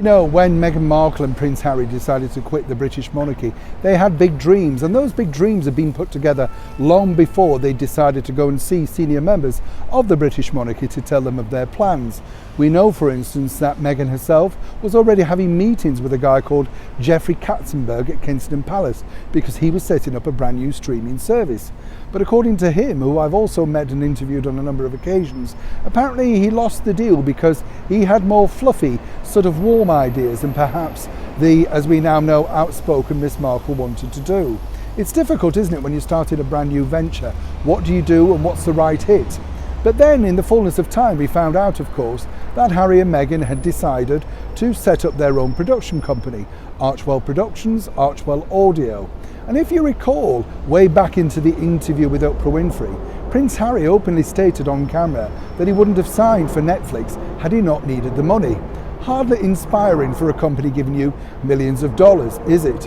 You know, when Meghan Markle and Prince Harry decided to quit the British monarchy, they had big dreams, and those big dreams had been put together long before they decided to go and see senior members of the British monarchy to tell them of their plans. We know, for instance, that Meghan herself was already having meetings with a guy called Jeffrey Katzenberg at Kensington Palace because he was setting up a brand new streaming service. But according to him, who I've also met and interviewed on a number of occasions, apparently he lost the deal because he had more fluffy, sort of warm ideas than perhaps the, as we now know, outspoken Miss Markle wanted to do. It's difficult, isn't it, when you started a brand new venture? What do you do and what's the right hit? But then, in the fullness of time, we found out, of course, that Harry and Meghan had decided to set up their own production company, Archwell Productions, Archwell Audio. And if you recall, way back into the interview with Oprah Winfrey, Prince Harry openly stated on camera that he wouldn't have signed for Netflix had he not needed the money. Hardly inspiring for a company giving you millions of dollars, is it?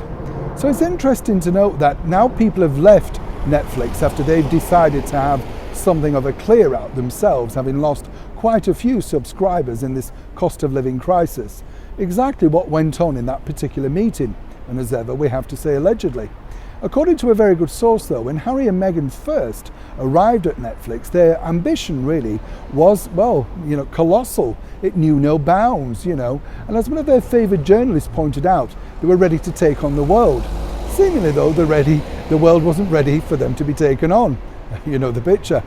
So it's interesting to note that now people have left Netflix after they've decided to have something of a clear out themselves, having lost quite a few subscribers in this cost of living crisis. Exactly what went on in that particular meeting, and as ever we have to say allegedly. According to a very good source though, when Harry and Meghan first arrived at Netflix, their ambition really was, well, colossal. It knew no bounds, and as one of their favoured journalists pointed out, they were ready to take on the world. Seemingly though, the world wasn't ready for them to be taken on. You know the picture.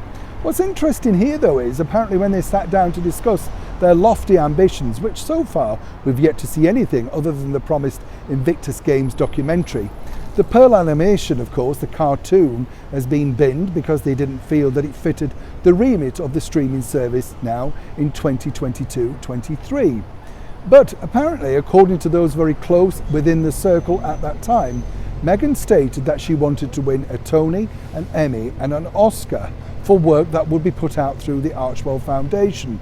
What's interesting here though is apparently when they sat down to discuss their lofty ambitions, which so far we've yet to see anything other than the promised Invictus Games documentary. The Pearl animation, of course, the cartoon, has been binned because they didn't feel that it fitted the remit of the streaming service now in 2022-23. But apparently, according to those very close within the circle at that time, Meghan stated that she wanted to win a Tony, an Emmy and an Oscar for work that would be put out through the Archwell Foundation.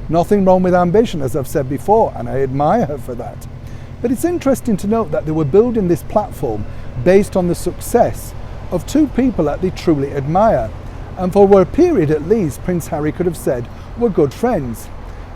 Nothing wrong with ambition, as I've said before, and I admire her for that. But it's interesting to note that they were building this platform based on the success of two people that they truly admire, and for a period at least Prince Harry could have said were good friends.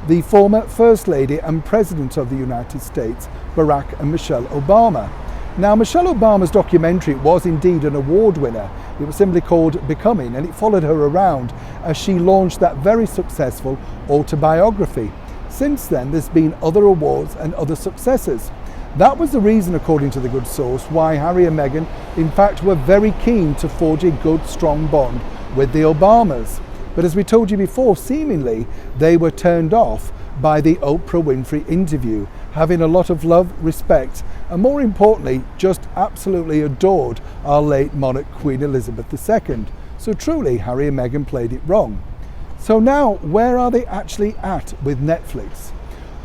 The former First Lady and President of the United States, Barack and Michelle Obama. Now, Michelle Obama's documentary was indeed an award winner. It was simply called Becoming, and it followed her around as she launched that very successful autobiography. Since then, there's been other awards and other successes. That was the reason, according to the good source, why Harry and Meghan, in fact, were very keen to forge a good, strong bond with the Obamas. But as we told you before, seemingly, they were turned off by the Oprah Winfrey interview, having a lot of love, respect, and more importantly, just absolutely adored our late monarch, Queen Elizabeth II. So truly, Harry and Meghan played it wrong. So now, where are they actually at with Netflix?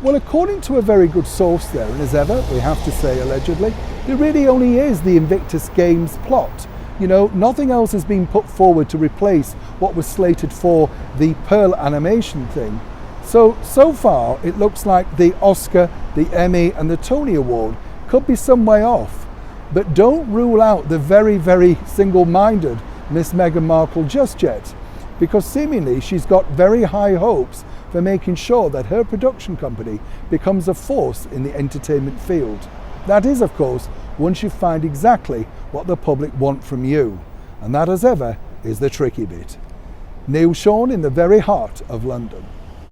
Well, according to a very good source there, and as ever, we have to say allegedly, there really only is the Invictus Games plot. Nothing else has been put forward to replace what was slated for the Pearl animation thing. So far, it looks like the Oscar, the Emmy and the Tony Award could be some way off. But don't rule out the very, very single-minded Miss Meghan Markle just yet, because seemingly she's got very high hopes for making sure that her production company becomes a force in the entertainment field. That is, of course, once you find exactly what the public want from you. And that, as ever, is the tricky bit. Neil Sean in the very heart of London.